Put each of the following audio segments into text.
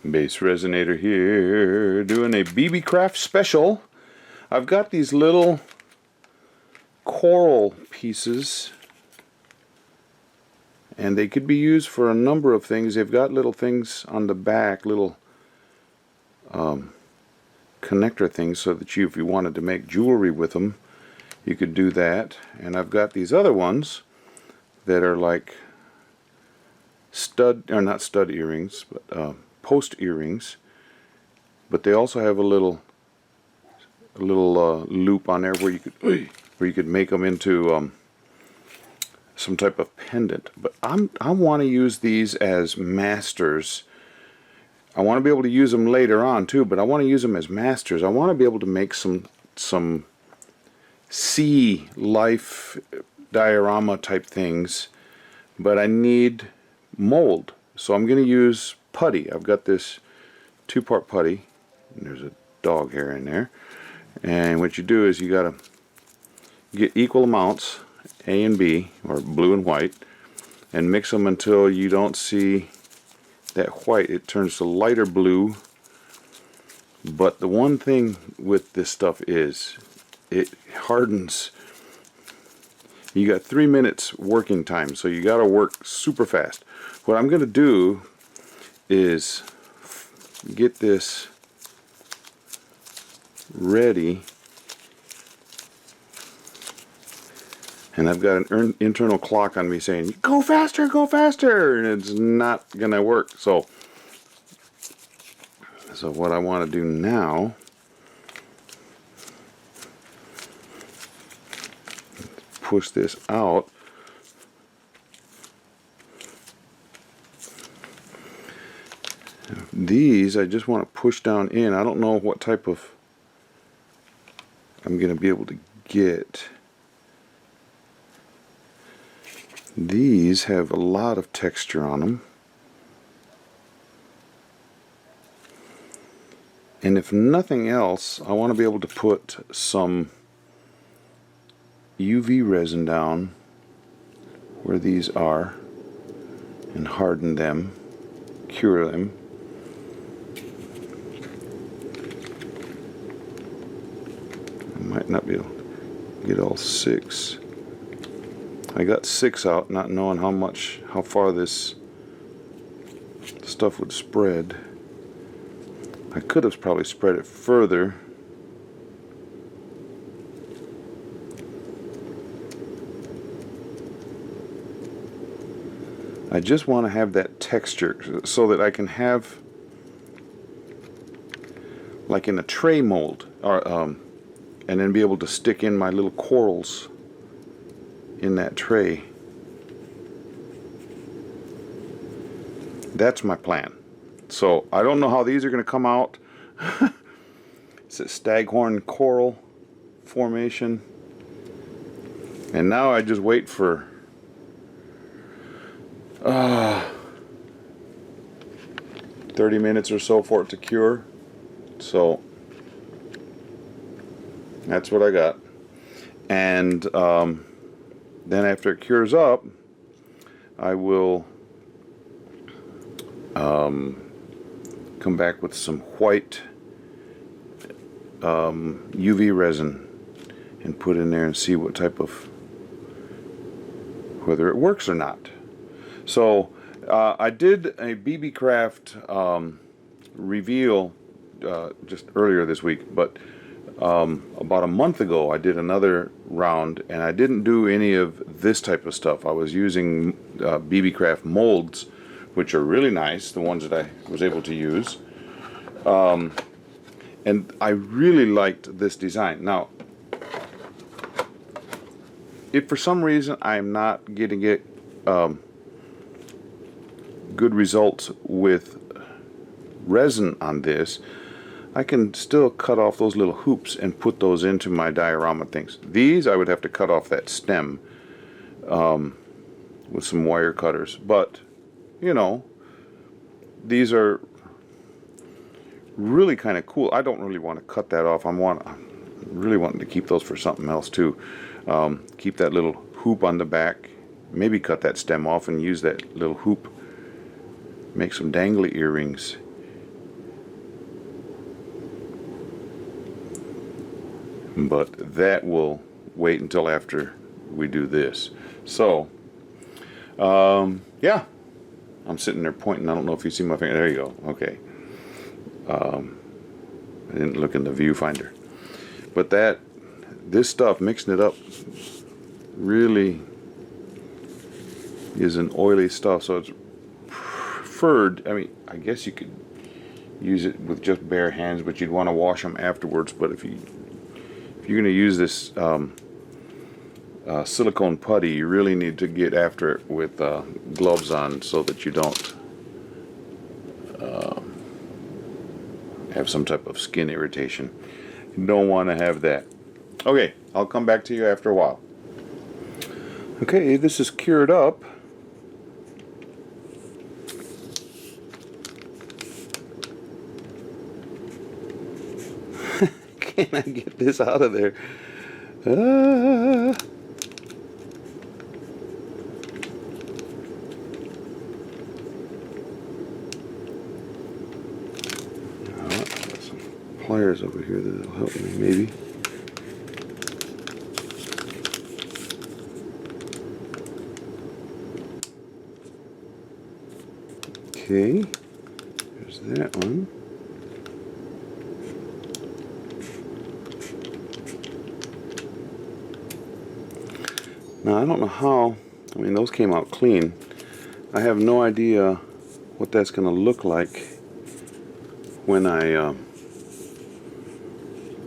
BassResinator here, doing a Beebeecraft special. I've got these little coral pieces, and they could be used for a number of things. They've got little things on the back, little connector things, so that if you wanted to make jewelry with them, you could do that. And I've got these other ones that are like not stud earrings, but post earrings, but they also have a little loop on there where you could make them into some type of pendant. But I want to use these as masters. I want to be able to use them later on too, but I want to use them as masters. I want to be able to make some sea life diorama type things, but I need mold. So I'm going to use putty. I've got this 2-part putty, and there's a dog hair in there. And what you do is you got to get equal amounts, A and B, or blue and white, and mix them until you don't see that white. It turns to lighter blue. But the one thing with this stuff is it hardens. You got 3 minutes working time, so you got to work super fast. What I'm going to do is get this ready, and I've got an internal clock on me saying, go faster, and it's not going to work. So what I want to do now, push this out. These I just want to push down in. I don't know what type of I'm going to be able to get. These have a lot of texture on them. And if nothing else, I want to be able to put some UV resin down where these are and harden them, cure them. I might not be able to get all 6. I got 6 out, not knowing how far this stuff would spread. I could have probably spread it further. I just want to have that texture so that I can have, like in a tray mold, or and then be able to stick in my little corals in that tray. That's my plan. So I don't know how these are going to come out. It's a staghorn coral formation, and now I just wait for 30 minutes or so for it to cure. So that's what I got. And then after it cures up, I will come back with some white UV resin and put in there and see what type of, whether it works or not. So I did a Beebeecraft reveal just earlier this week, but about a month ago I did another round, and I didn't do any of this type of stuff. I was using Beebeecraft molds, which are really nice, the ones that I was able to use, and I really liked this design. Now, if for some reason I'm not getting it good results with resin on this, I can still cut off those little hoops and put those into my diorama things. These I would have to cut off that stem with some wire cutters, but you know, these are really kind of cool. I don't really want to cut that off. I'm really wanting to keep those for something else too. Keep that little hoop on the back, maybe cut that stem off and use that little hoop, make some dangly earrings but that will wait until after we do this. So yeah, I'm sitting there pointing. I don't know if you see my finger. There you go. Okay. I didn't look in the viewfinder, but this stuff, mixing it up, really is an oily stuff. So it's preferred. I mean, I guess you could use it with just bare hands, but you'd want to wash them afterwards. But if you're going to use this silicone putty, you really need to get after it with gloves on, so that you don't have some type of skin irritation. You don't want to have that. Okay, I'll come back to you after a while. Okay, this is cured up. Can I get this out of there? Got some pliers over here that'll help me, maybe. Okay, there's that one. Now I don't know how, I mean those came out clean. I have no idea what that's going to look like when I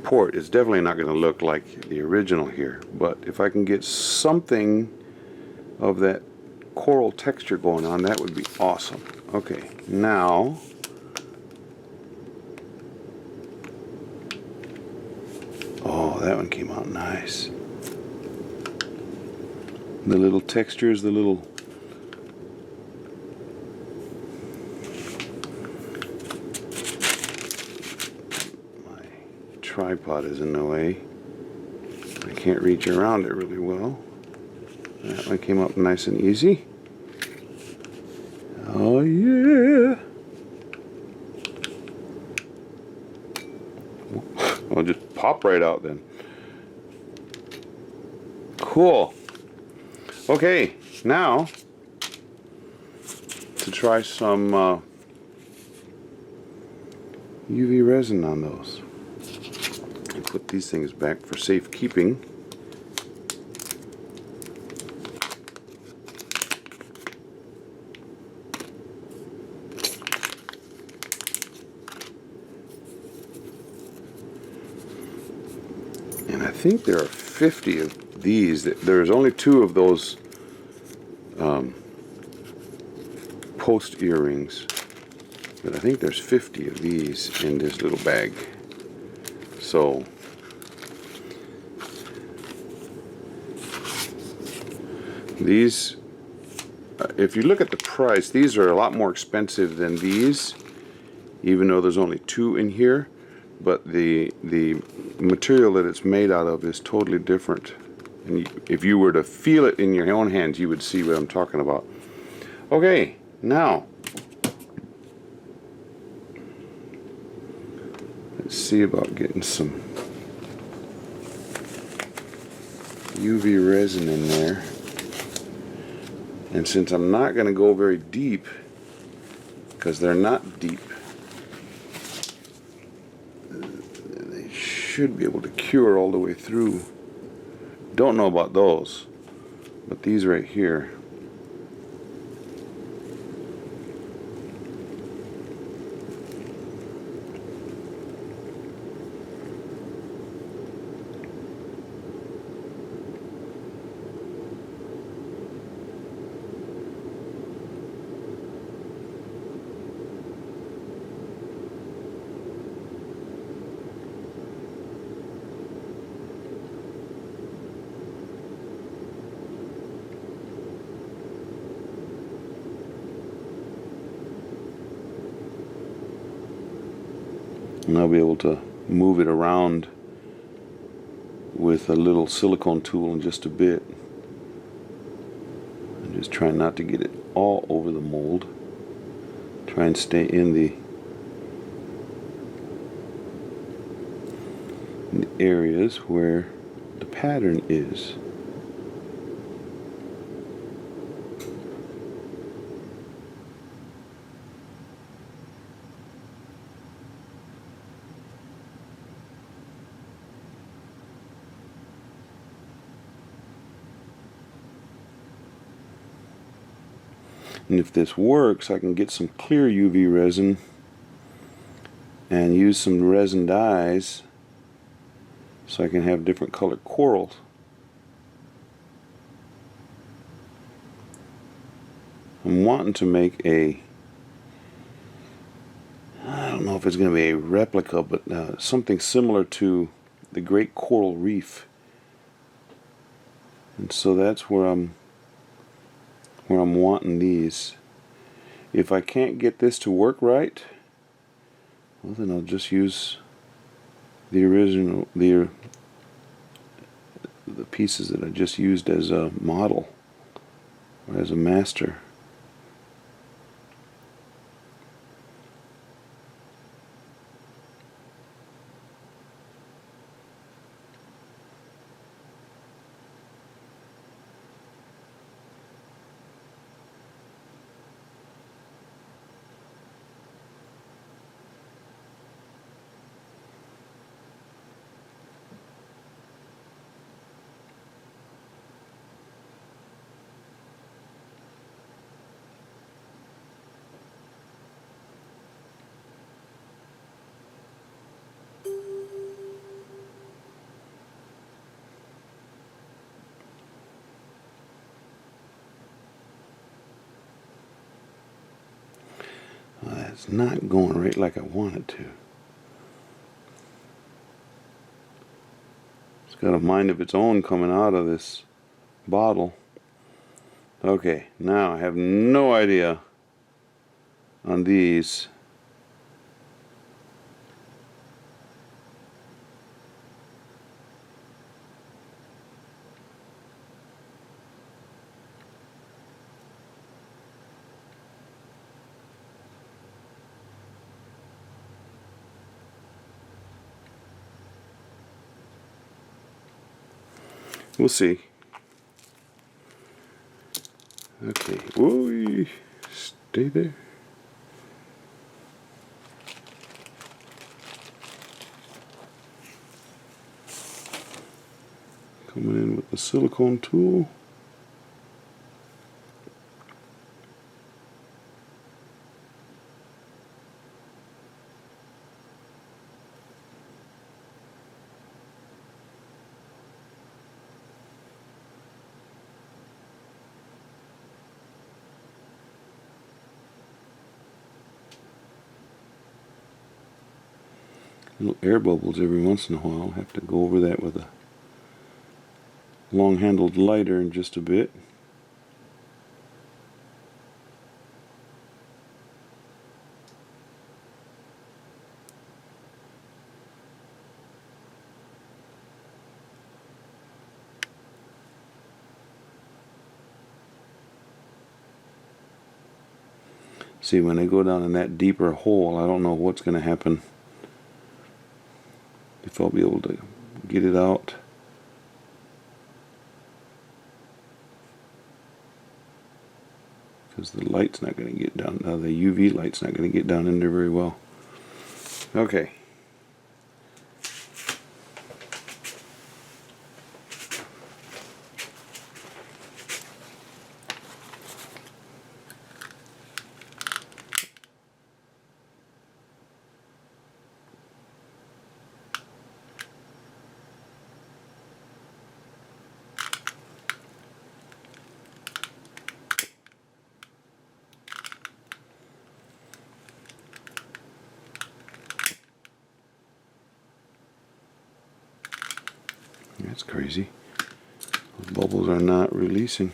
pour it. It's definitely not going to look like the original here, but if I can get something of that coral texture going on, that would be awesome. Okay, now oh, that one came out nice. The little textures, the little my tripod is in the way. I can't reach around it really well. That one came up nice and easy. Oh yeah. I'll just pop right out then. Cool. Okay, now to try some UV resin on those. I'll put these things back for safekeeping. And I think there are 50 of these. There's only 2 of those post earrings, but I think there's 50 of these in this little bag. So these, if you look at the price, these are a lot more expensive than these, even though there's only 2 in here. But the material that it's made out of is totally different. And if you were to feel it in your own hands, you would see what I'm talking about. Okay, now let's see about getting some UV resin in there. And since I'm not going to go very deep, because they're not deep, they should be able to cure all the way through. Don't know about those, but these right here. And I'll be able to move it around with a little silicone tool in just a bit. I'm just trying not to get it all over the mold. Try and stay in in the areas where the pattern is. And if this works, I can get some clear UV resin and use some resin dyes so I can have different colored corals. I'm wanting to make I don't know if it's going to be a replica, but something similar to the Great Coral Reef. And so that's where I'm wanting these. If I can't get this to work right, well, then I'll just use the original, the pieces that I just used as a model or as a master. Well, that's not going right like I want it to. It's got a mind of its own coming out of this bottle. Okay, now I have no idea on these. We'll see. Okay, whoa, stay there. Coming in with the silicone tool. Little air bubbles every once in a while. I'll have to go over that with a long-handled lighter in just a bit. See, when I go down in that deeper hole, I don't know what's going to happen. If I'll be able to get it out. Because the light's not going to get down, the UV light's not going to get down in there very well. Okay. That's crazy. Those bubbles are not releasing.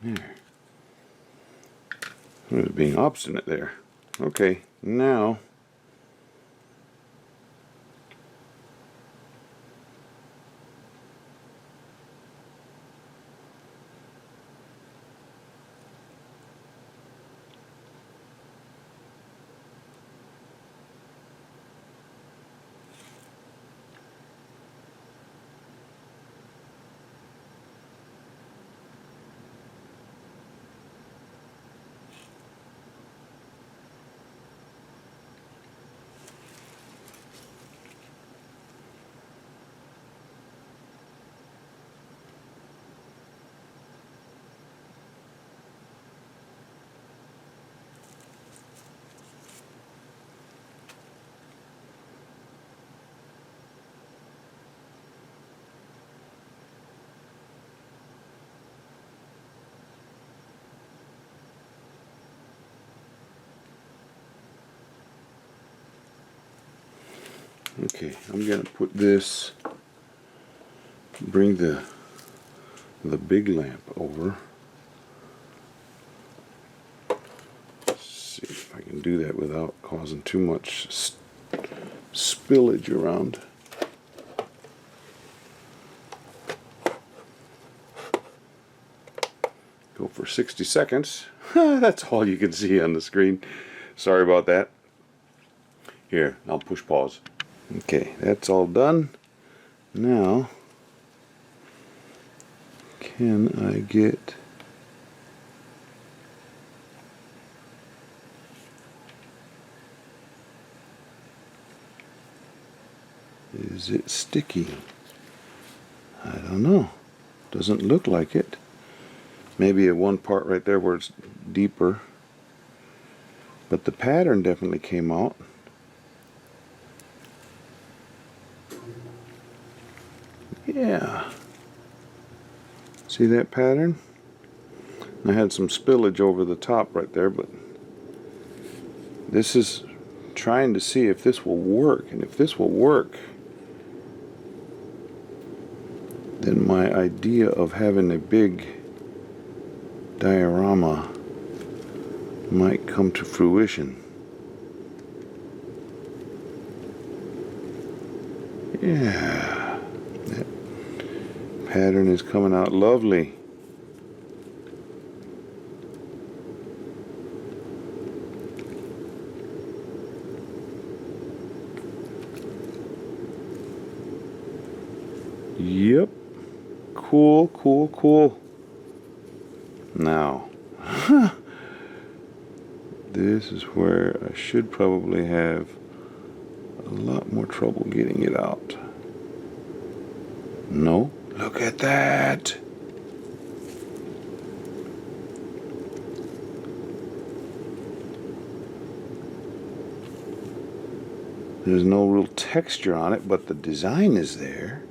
There. I was being obstinate there. Okay, now okay, I'm gonna put this, bring the big lamp over. Let's see if I can do that without causing too much spillage around. Go for 60 seconds. That's all you can see on the screen. Sorry about that. Here, I'll push pause. Okay, that's all done. Now, can I get is it sticky? I don't know. Doesn't look like it. Maybe at one part right there where it's deeper. But the pattern definitely came out. Yeah. See that pattern? I had some spillage over the top right there, but this is trying to see if this will work. And if this will work, then my idea of having a big diorama might come to fruition. Yeah, that pattern is coming out lovely. Yep. Cool, cool, cool. Now, this is where I should probably have a lot more trouble getting it out. No, look at that. There's no real texture on it, but the design is there.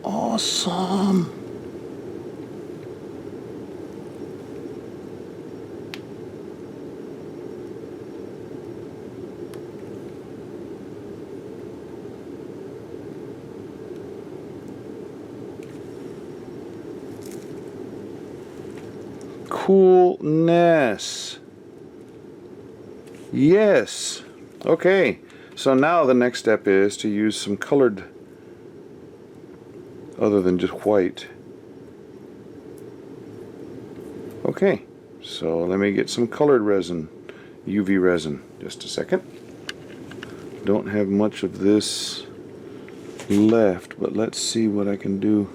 Awesome. Coolness. Yes. Okay, so now the next step is to use some colored other than just white. Okay, so let me get some colored resin, UV resin. Just a second. Don't have much of this left, but let's see what I can do.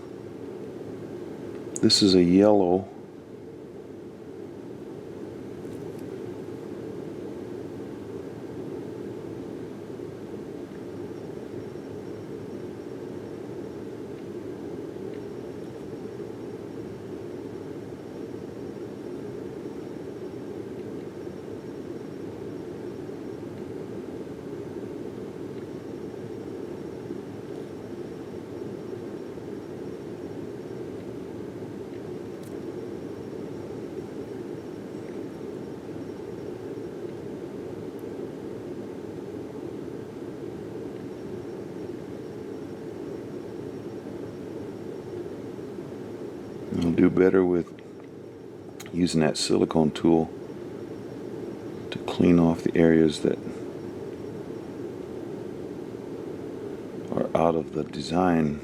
This is a yellow. I'll do better with using that silicone tool to clean off the areas that are out of the design.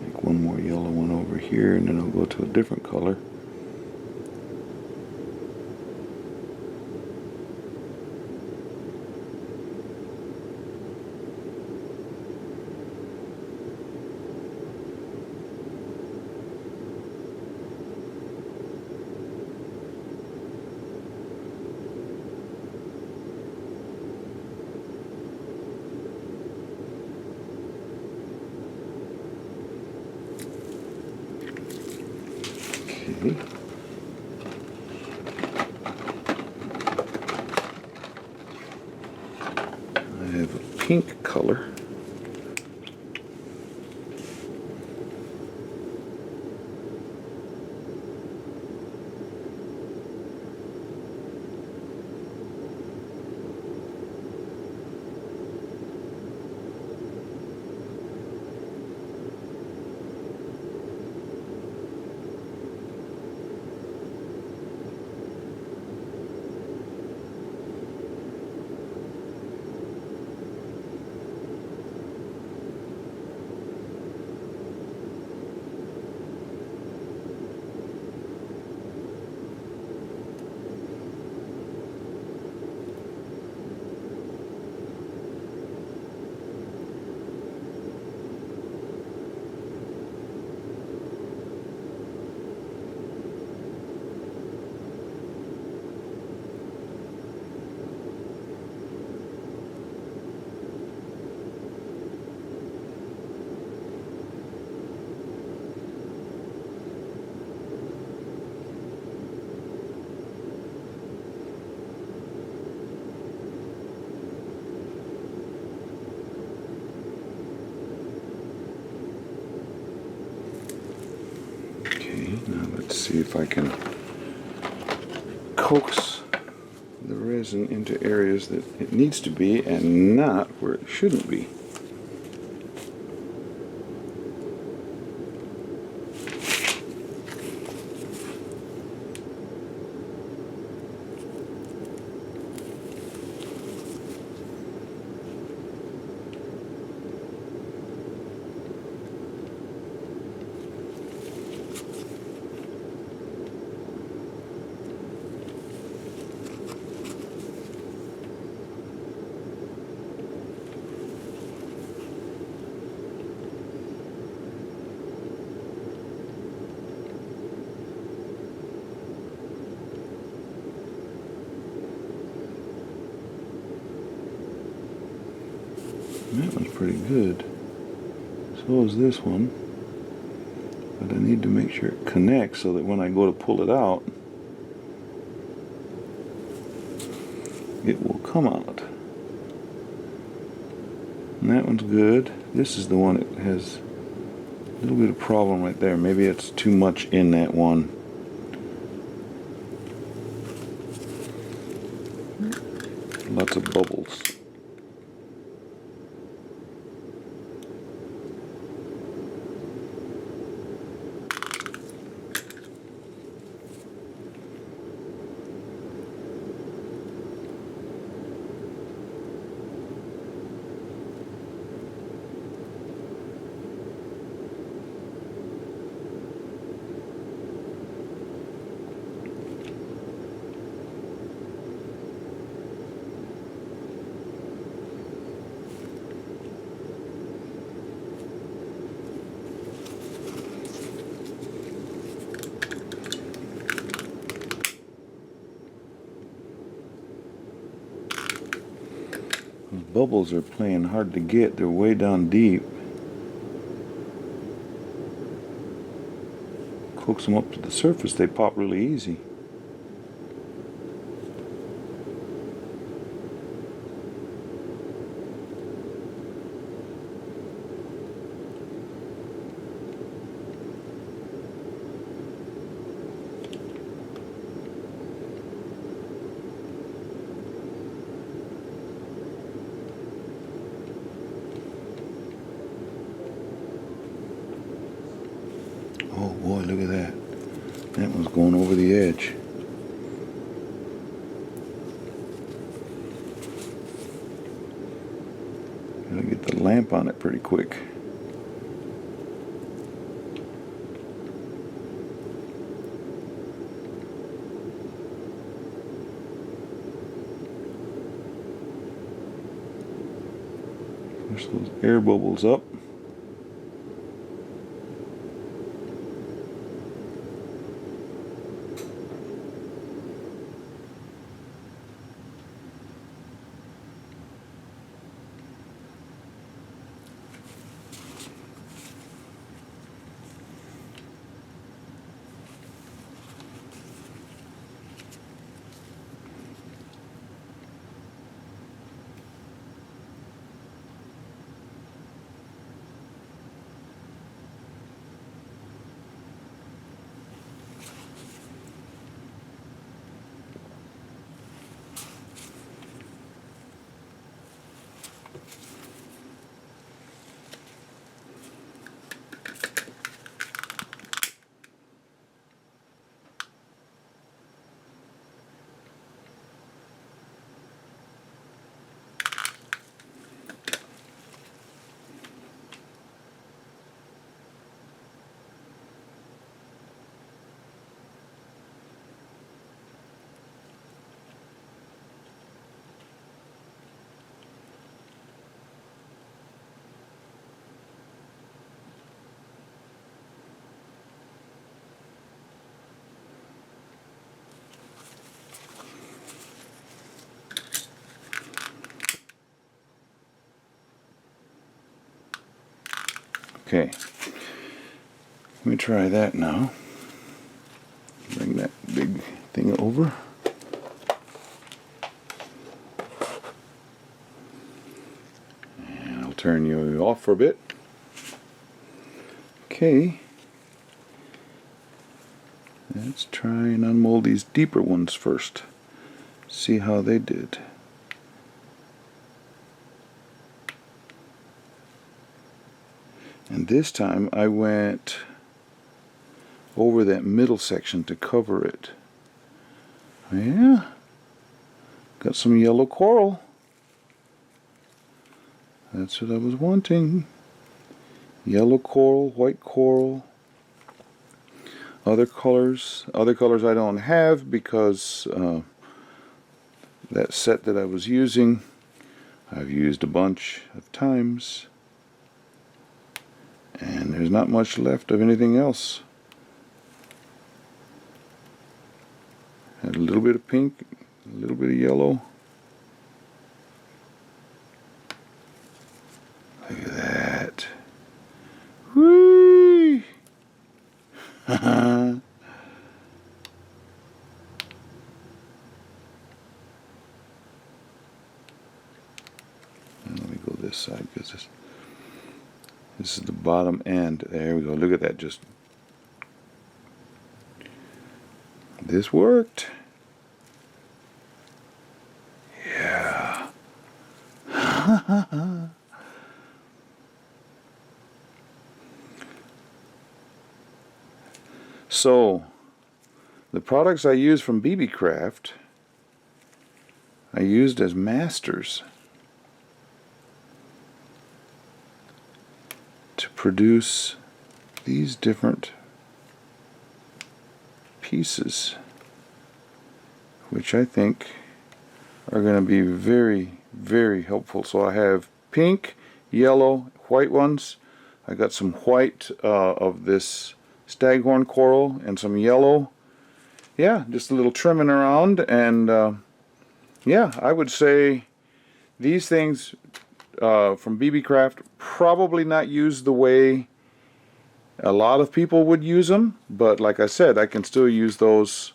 Make one more yellow one over here, and then I'll go to a different color. Okay. I have a pink color. Now let's see if I can coax the resin into areas that it needs to be and not where it shouldn't be. That one's pretty good. So is this one. But I need to make sure it connects so that when I go to pull it out, it will come out. And that one's good. This is the one that has a little bit of problem right there. Maybe it's too much in that one. Lots of bubbles. Those bubbles are playing hard to get. They're way down deep. Coax them up to the surface, they pop really easy. was going over the edge. Gotta get the lamp on it pretty quick. Push those air bubbles up. Okay, let me try that now. Bring that big thing over. And I'll turn you off for a bit. Okay, let's try and unmold these deeper ones first. See how they did. And this time I went over that middle section to cover it. Yeah, got some yellow coral. That's what I was wanting. Yellow coral, white coral. Other colors I don't have because that set that I was using, I've used a bunch of times. And there's not much left of anything else. Had a little bit of pink, a little bit of yellow. Look at that. Whee! Let me go this side because this is the bottom end. There we go. Look at that. Just this worked. Yeah. So the products I use from Beebeecraft I used as masters to produce these different pieces, which I think are going to be very, very helpful. So I have pink, yellow, white ones. I got some white of this staghorn coral and some yellow. Yeah, just a little trimming around, and yeah, I would say these things from Beebeecraft probably not used the way a lot of people would use them, but like I said, I can still use those.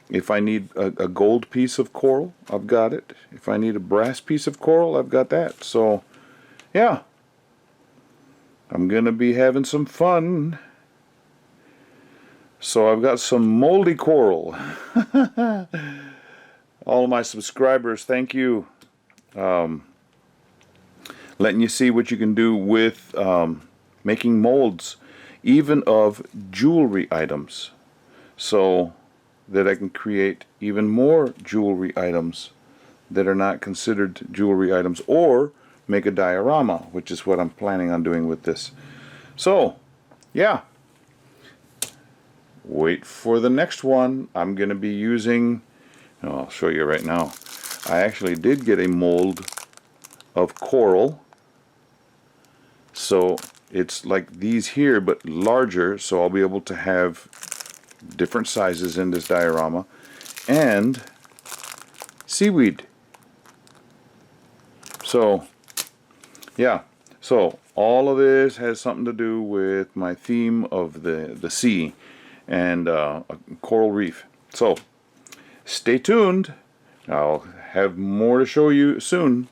If I need a gold piece of coral, I've got it. If I need a brass piece of coral, I've got that. So yeah, I'm gonna be having some fun. So I've got some moldy coral. All of my subscribers, thank you. Letting you see what you can do with making molds, even of jewelry items. so that I can create even more jewelry items that are not considered jewelry items, or make a diorama, which is what I'm planning on doing with this. So yeah, wait for the next one. I'm going to be using, I'll show you right now. I actually did get a mold of coral, so it's like these here but larger, so I'll be able to have different sizes in this diorama, and seaweed. So yeah, so all of this has something to do with my theme of the sea and a coral reef. So stay tuned. I'll have more to show you soon.